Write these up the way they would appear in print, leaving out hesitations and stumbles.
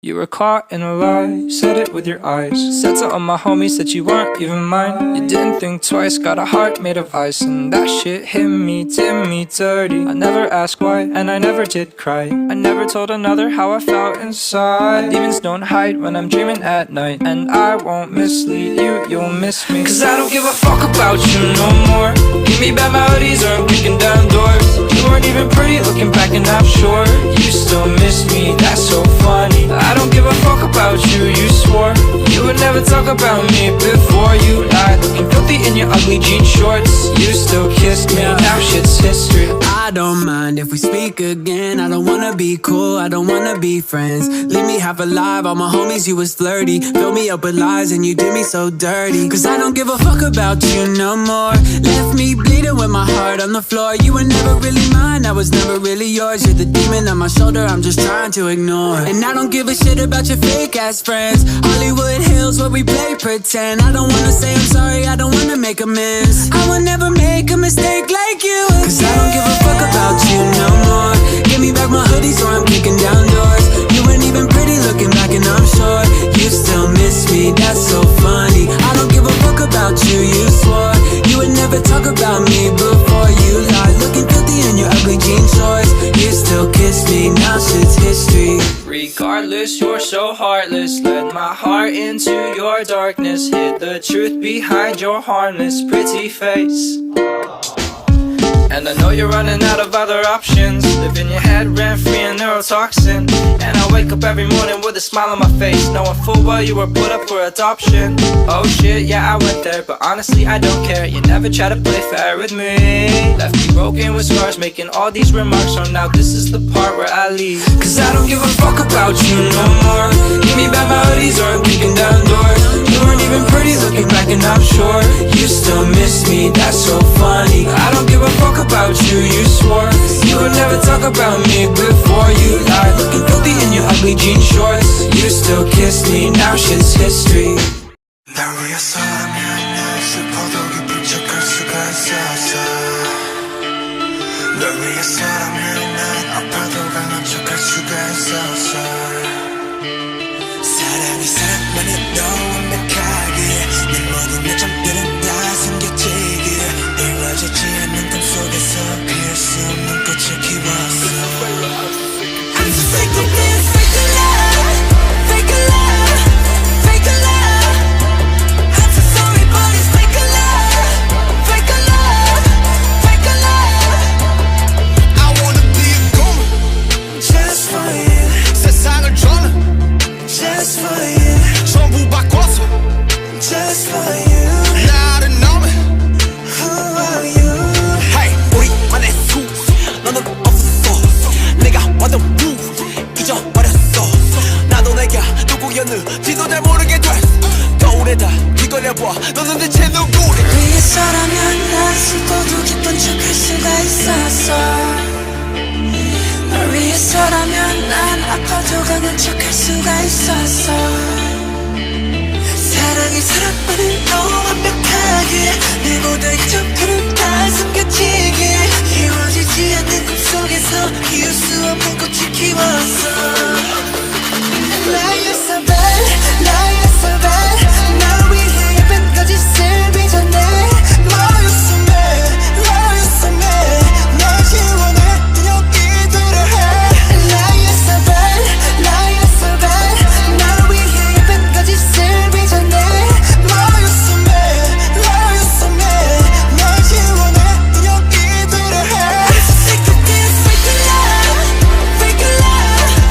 You were caught in a lie, said it with your eyes. Said to all my homies that you weren't even mine. You didn't think twice, got a heart made of ice. And that shit hit me, did me dirty. I never asked why, and I never did cry. I never told another how I felt inside. My demons don't hide when I'm dreaming at night. And I won't mislead you, you'll miss me. Cause I don't give a fuck about you no more. Give me bad melodies or I'm kicking down doors. You weren't even pretty looking back and I'm sure you still miss me, that's so funny. I don't give a fuck about you, you swore you would never talk about me before you lied. Looking filthy in your ugly jean shorts. You still kissed me, now shit's history. I don't mind if we speak again. I don't wanna be cool, I don't wanna be friends. Leave me half alive, all my homies you was flirty. Fill me up with lies and you did me so dirty. Cause I don't give a fuck about you no more. Left me bleeding with my heart on the floor. You were never really mine, I was never really yours. You're the demon on my shoulder, I'm just trying to ignore. And I don't give a shit about your fake ass friends. Hollywood Hills where we play pretend. I don't wanna say I'm sorry, I don't wanna make amends. I will never make a mistake like you again. Cause I don't give a fuck about you no more. Give me back my hoodies or I'm kicking down doors. You weren't even pretty looking back and I'm sure you still miss me, that's so funny. I don't give a fuck about you, you swore you would never talk about me before you lied. Looking filthy in your ugly jean shorts. You still kiss me, now shit's history. Regardless, you're so heartless. Led my heart into your darkness. Hid the truth behind your harmless pretty face. And I know you're running out of other options. Live in your head rent-free and neurotoxin. And I wake up every morning with a smile on my face, knowing full well you were put up for adoption. Oh shit, yeah I went there, but honestly I don't care. You never try to play fair with me. Left me broken with scars, making all these remarks. So now this is the part where I leave. Cause I don't give a fuck about you no more. Give me bad melodies or I'm kicking down doors. You weren't even pretty looking back and I'm sure you still miss me, that's so funny. I don't give a fuck about you, you swore you would never talk about me before you lied. Looking filthy in your ugly jean shorts. You still kiss me, now shit's history. 날 위해서라면 난 슬퍼도 기쁜 척할 수가 있었어. 널 위해서라면 난 아파도 강한 척할 수가 있었어. 사랑이 사랑만이 너무 완벽하게 내 모든 요점들은 다 숨겨지게 이루어지지 않는 꿈 속에서 피할 수 없는 꽃을 키웠어. I'm so sick of this fake love, fake love, fake love. I'm so sorry but it's fake love, fake love, fake love. I wanna be a goon just for you. 세상을 저는 just for you. 전부 바꿔서 just for you. 나를 너무 who are you? Hey, 우리만의 수 너는 없었어. 내가 완전 루 잊어버렸어. 나도 내가 누구였는지도 잘 모르게 됐어. 거울에다 뒤걸려봐 너는 대체 누구래? 위해서라면 난 슬퍼도 기쁜 척할 수가 있었어. 널 위해서라면 난 아파도 강한 척할 수가 있었어. 사랑이 사랑만을 너무 완벽하게 내 모든 점들은 다 숨겨지게 이루어지지 않는 꿈속에서 이을 수 없는 꽃을 키웠어. Lie you're so bad, lie you're so bad. 날 위해 예쁜까지 쓸기 전에 Lie you're so mad, lie you're so mad. 날 지원해 여기들을 해. Lie you're so bad, lie you're so bad. 날 위해 예쁜까지 쓸기 전에 Lie you're so mad, lie you're so mad. 날 지원해 여기들을 해. I'm so sick of this fake love, fake love.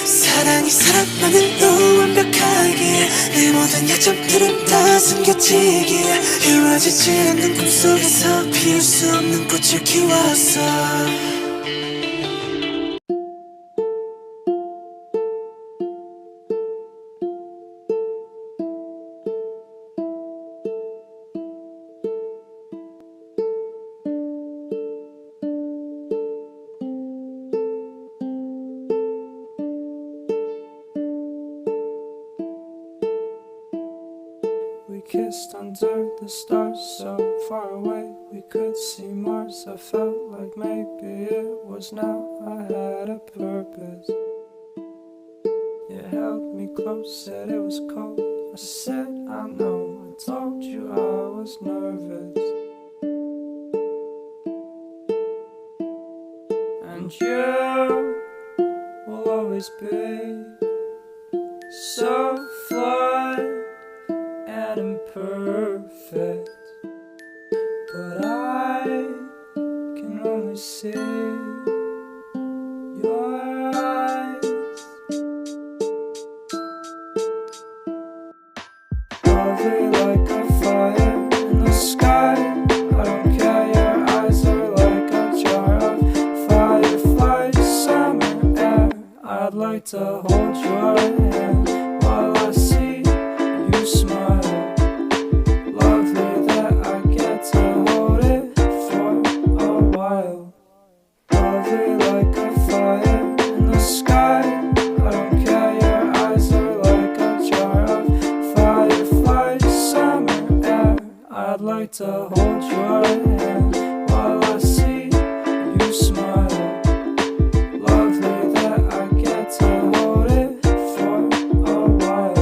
사랑이 사람만으로 완벽하게 내 모든 약점들은 다 숨겨지기에 이루어지지 않는 꿈속에서 피울 수 없는 꽃을 키웠어. We kissed under the stars so far away we could see Mars. I felt like maybe it was now I had a purpose. You held me close, said it was cold. I said I know, I told you I was nervous. And you will always be so flawed and imperfect, but I can only see your eyes. Lovely like a fire in the sky. I don't care, your eyes are like a jar of fireflies, summer air. I'd like to hold your hand while I see you smile. Lovely that I get to hold it for a while. Lovely like a fire in the sky. I don't care, your eyes are like a jar of fireflies, summer air. I'd like to hold your hand while I see you smile. Lovely that I get to hold it for a while.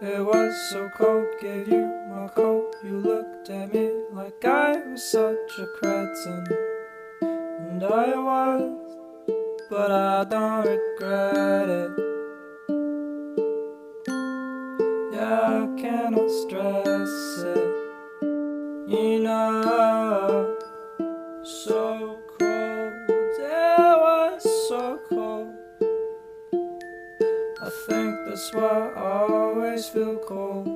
It was so cold, gave you my coat. You looked at me like I was such a cretin. And I was, but I don't regret it. Yeah, I cannot stress it enough. So cold, it was so cold. I think that's why I always feel cold.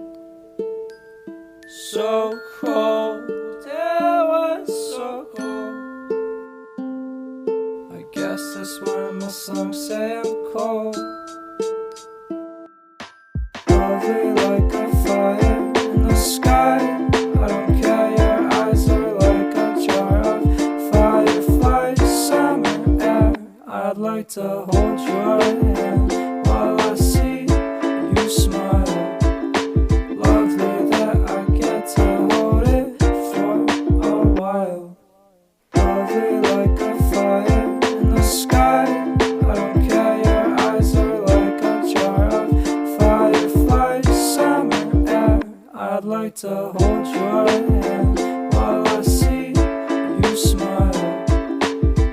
So cold, it was so cold. I guess that's why my songs say I'm cold. Lovely like a fire in the sky. I don't care, your eyes are like a jar of fireflies, summer air. I'd like to hold your hand while I see you smile. Lovely that I get to hold it for a while. Lovely like a fire in the sky. I don't care, your eyes are like a jar of fireflies, summer air. I'd like to hold your hand while I see you smile.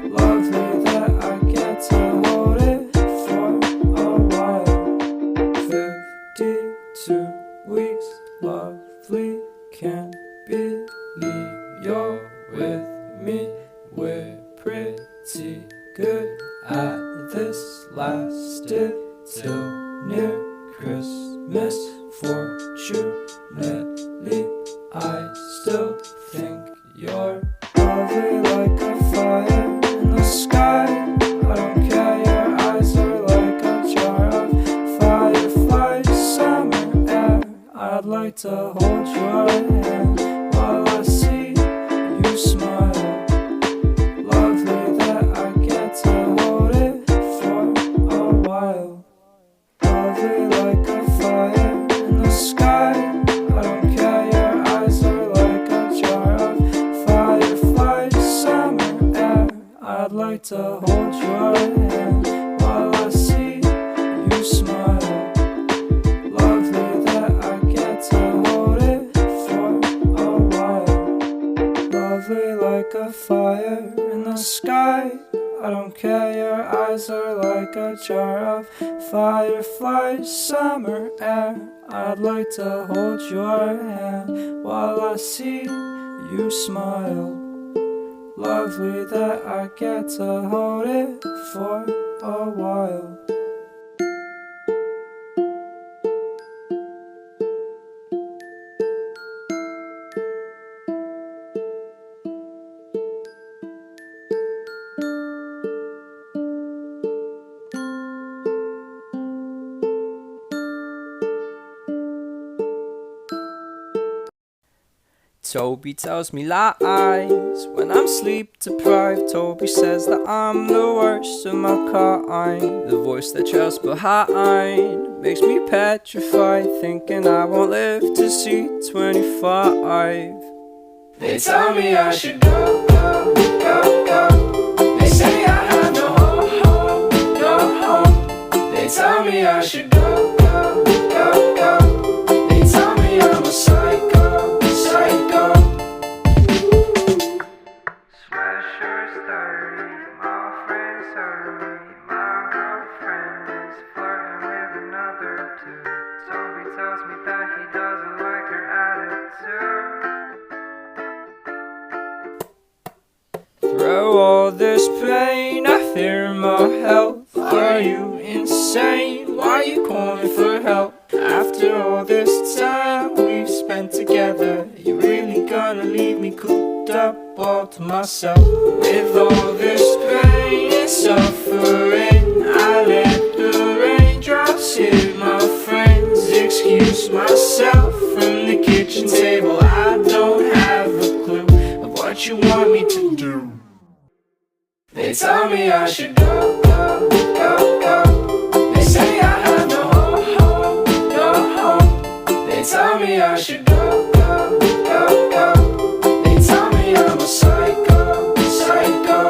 Lovely that I get to hold it for a while. 52 weeks, lovely, can't believe you're with me. We're pretty good at this, lasted till near Christmas. Unfortunately, I still think you're lovely like a fire in the sky. I don't care, your eyes are like a jar of fireflies, summer air. I'd like to hold your hand while I see you smile. Lovely that I get to hold it for a while. Lovely like a fire in the sky. I don't care, your eyes are like a jar of fireflies, summer air. I'd like to hold your hand while I see you smile. Lovely that I get to hold it for a while. Lovely like a fire in the sky. I don't care, your eyes are like a jar of fireflies, summer air. I'd like to hold your hand while I see you smile. Lovely that I get to hold it for a while. Toby tells me lies when I'm sleep deprived. Toby says that I'm the worst of my kind. The voice that trails behind makes me petrified, thinking I won't live to see 25. They tell me I should go, go, go, go. They say I have no home, no home. They tell me I should go, go, go, go. They tell me I'm a psycho, psycho. Sweatshirt's dirty, my friends hurt me. My girlfriend is flirting with another dude. Toby tells me that he doesn't like her attitude. Through all this pain, I fear my health. Are you insane? Why are you calling for help? After all this time we've spent together, you really gonna leave me cooped up all to myself? With all this pain and suffering, I let the raindrops hit my friends. Excuse myself from the kitchen table. I don't have a clue of what you want me to do. They tell me I should go, go, go, go. They say I have no home, no home. They tell me I should go, go, go, go. They tell me I'm a psycho, psycho.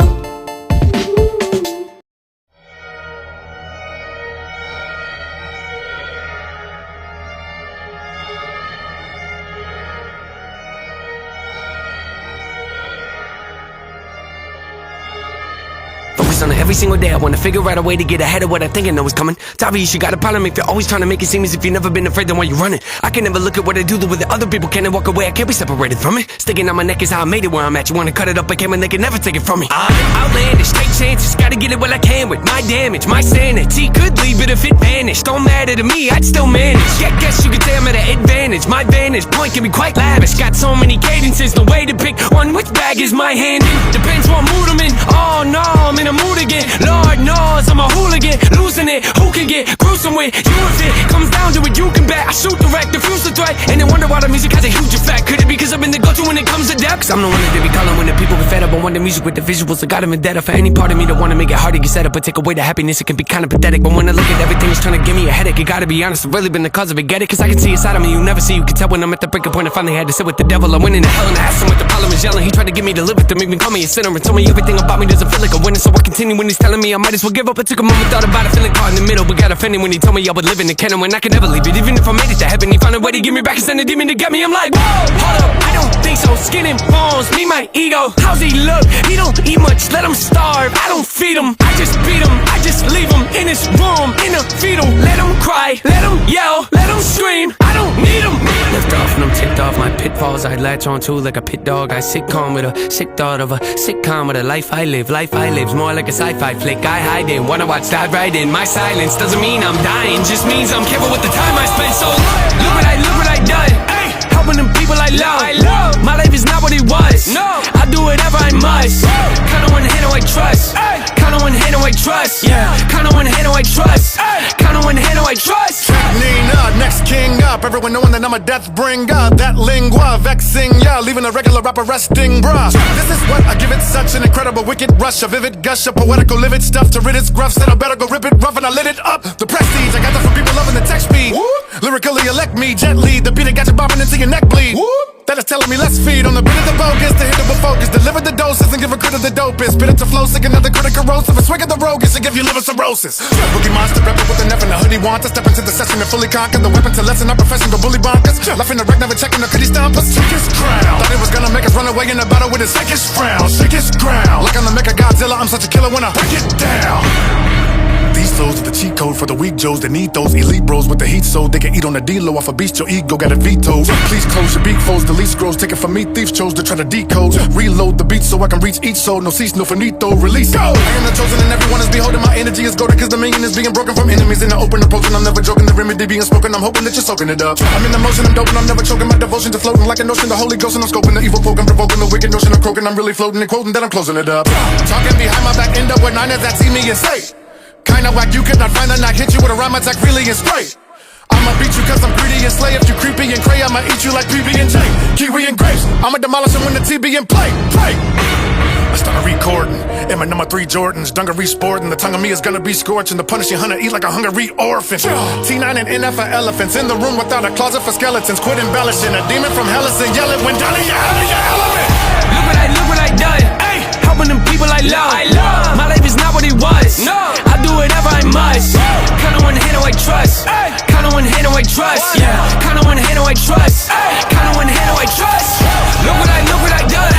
On it every single day, I wanna figure out a way to get ahead of what I think I know is coming. It's obvious you got a problem if you're always trying to make it seem as if you've never been afraid, then why you running? I can never look at what I do the way that other people can and walk away. I can't be separated from it. Sticking out my neck is how I made it where I'm at. You wanna cut it up again when they can never take it from me. I'm outlandish, take chances, gotta get it while I can with my damage. My sanity could leave it if it vanished. Don't matter to me, I'd still manage. Yeah, guess you could say I'm at an advantage. My vantage point can be quite lavish. Got so many cadences, no way to pick one. Which bag is my hand in? Depends what mood I'm in. Oh no, I'm in a mood again. Lord knows I'm a hooligan, losing it. Who can get gruesome with you if it comes down to it? You can bet I shoot direct, diffuse the threat, and then wonder why the music has a huge effect. Could it be because I've been the go-to when it comes to depth? Cause I'm the one that they be calling when the people get fed up. I want the music with the visuals, I got them in debt. For any part of me that wanna make it hard to get set up, but take away the happiness, it can be kinda pathetic. But when I look at everything, it's trying to give me a headache. You gotta be honest, I've really been the cause of it, get it? Cause I can see a side of me you never see. You can tell when I'm at the breaking point. I finally had to sit with the devil. I went into hell and I asked him what the problem is yelling. He tried to get me to live with him, even call me a sinner, and told me everything about me doesn't feel like a winner. So I continue when he's telling me I might as well give up. I took a moment, thought about it, feeling caught in the middle, but got offended when he told me I would live in the kennel when I could never leave it. Even if I made it to heaven, he found a way to give me back and send a demon to get me. I'm like, whoa, hold up, I don't think so. Skin and bones, me my ego. How's he look? He don't eat much, let him starve. I don't feed him, I just beat him. I just leave him in his room, in a fetal. Let him cry, let him yell, let him scream. I don't need him. Lift off and I'm ticked off. My pitfalls I latch on to like a pit dog. I sitcom with a sick thought of a sitcom with a life I live. Life I live's more like a sci-fi flick. I hide in, wanna watch, dive right in. My silence doesn't mean I'm dying, just means I'm careful with the time I spend. So look what I done. Ay, helping them people I love. My life is not what it was. No, I do whatever I must. Count on one hand who I trust. Count on one hand who I trust. Yeah, count on one hand who I trust. Count on one hand who I trust. Nina, next king up. Everyone knowing that I'm a death bringer. That lingua vexing ya, leaving a regular rapper resting, bruh. This is what I give it, such an incredible wicked rush, a vivid gush of poetical livid stuff to rid its gruff. Said I better go rip it rough and I lit it up. The prestige I got that from people loving the text speed. Lyrically elect me gently. The beat that got you bobbing into your neck bleed. That is telling me let's feed on the bit of the bogus, the hit of a focus. Deliver the doses and give a crit of the dopest. Spit it to flow, sick another critic corrosive. A swig of the roguish and give you liver cirrhosis. Boogie monster rapper with an F and a hoodie want to step into the session and fully conquer the weapon to lessen our profession, go bully bonkers. Left in the wreck, never checking the could he stomp us. Shake his crown. Thought he was gonna make us run away in a battle with his sickest frown. Shake his ground. Like I'm the Mecha Godzilla, I'm such a killer when I break it down. These flows are the cheat code for the weak Joes that need those elite bros with the heat so they can eat on the D-low off a beast. Your ego got it vetoed. Please close your beat foes, delete scrolls. Take it from me, thieves chose to try to decode. Reload the beat so I can reach each soul. No cease, no finito, release. Go! I am the chosen and everyone is beholding. My energy is golden cause the million is being broken from enemies in the open approach. And I'm never joking, the remedy being spoken. I'm hoping that you're soaking it up. I'm in the motion, I'm doping, I'm never choking. My devotion to floating like a notion. The Holy Ghost and I'm scoping the evil poking, provoking the wicked notion of croaking. I'm really floating and quoting that I'm closing it up. Talking behind my back, end up with nine that see me and say kinda whack, you could not find a knock. Hit you with a rhyme attack, really and spray. I'ma beat you cause I'm greedy and slay. If you creepy and cray, I'ma eat you like PB&J, kiwi and grapes. I'ma demolish them when the TB and play. I started recording in my number 3 Jordans. Dungaree sporting, the tongue of me is gonna be scorching. The punishing hunter eat like a hungry orphan. T9 and NF for elephants. In the room without a closet for skeletons. Quit embellishing, a demon from Hellas and yelling when down in your element. Look what I done. Ay, helping them people I love. My life is not what it was. No, I do whatever I must. Count on one hand who I trust. Count on one hand who I trust. Yeah, count on one hand who I trust. Count on one hand who I trust. Look what I done.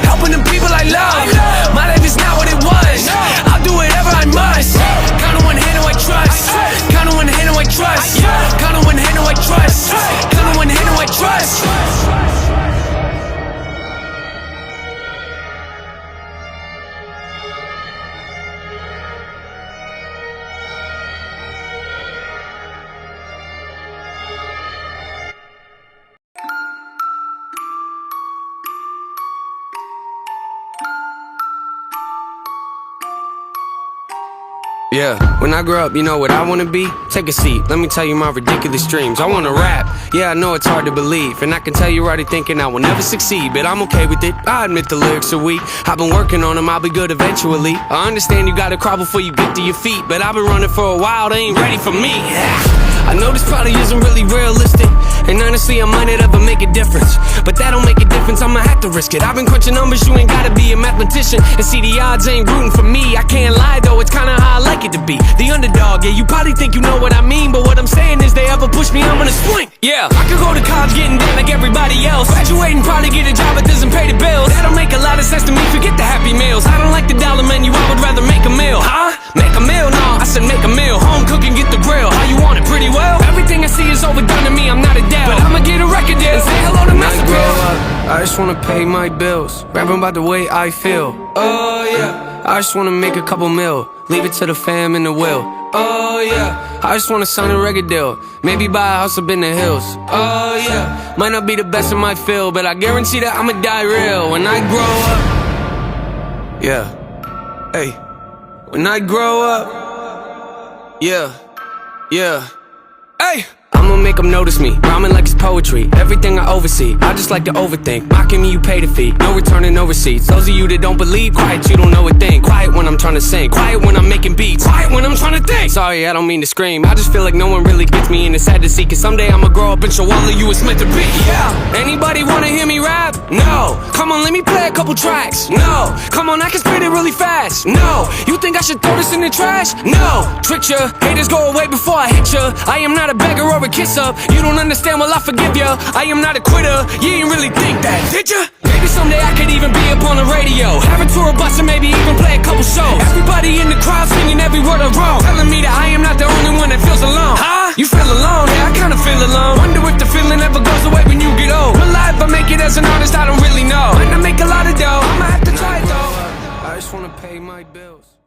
Helping them people I love. My life is not what it was. I'll do whatever I must. Count on one hand who I trust. Count on one hand who I trust. Count on one hand who I trust. Count on one hand who I trust. Yeah, when I grow up, you know what I wanna be? Take a seat, let me tell you my ridiculous dreams. I wanna rap, yeah, I know it's hard to believe. And I can tell you're already thinking I will never succeed, but I'm okay with it, I admit the lyrics are weak. I've been working on them, I'll be good eventually. I understand you gotta crawl before you get to your feet, but I've been running for a while, they ain't ready for me. I know this probably isn't really realistic, and honestly I might not ever make a difference, but that don't make a difference, I'ma have to risk it. I've been crunching numbers, you ain't gotta be a mathematician, and see the odds ain't rooting for me. I can't lie though, it's kinda how I like it to be the underdog. Yeah, you probably think you know what I mean, but what I'm saying is they ever push me, I'm gonna swing. Yeah, I could go to college getting down like everybody else, graduate and probably get a job that doesn't pay the bills. That'll make a lot of sense to me, forget the happy meals. I don't like the dollar menu, I would rather make a meal. Huh? Make a meal? No, I said make a meal. Home cooking, get the grill. How you want it? Pretty well. Everything I see is overdone to me, I'm not a dad, but I'ma get a record deal and say hello to Master Bill. I just wanna pay my bills, rapping about the way I feel. Oh yeah, I just wanna make a couple mil, leave it to the fam and the will. Oh yeah, I just wanna sign a record deal, maybe buy a house up in the hills. Oh yeah, might not be the best in my field, but I guarantee that I'ma die real when I grow up. Yeah, hey, when I grow up. Yeah, hey, I'ma make them notice me, rhyming like it's poetry. Everything I oversee, I just like to overthink. Mocking me, you pay the fee, no returning, no receipts. Those of you that don't believe, quiet, you don't know a thing. Quiet when I'm trying to sing, quiet when I'm making beats, quiet when I'm trying to think. Sorry, I don't mean to scream, I just feel like no one really gets me, and it's sad to see, cause someday I'ma grow up and show all of you it's meant to be. Yeah, anybody wanna hear me rap? No. Come on, let me play a couple tracks. No. Come on, I can spit it really fast. No. You think I should throw this in the trash? No. Tricked ya, haters go away before I hit ya. I am not a beggar or a kid, kiss up. You don't understand, well I forgive ya. I am not a quitter, you ain't really think that, did ya? Maybe someday I could even be up on the radio, have a tour bus and maybe even play a couple shows. Everybody in the crowd singing every word I wrote, telling me that I am not the only one that feels alone. Huh? You feel alone? Yeah, I kinda feel alone. Wonder if the feeling ever goes away when you get old. Will I ever make it as an artist? I don't really know. Might not make a lot of dough, I'ma have to try it though. I just wanna pay my bills.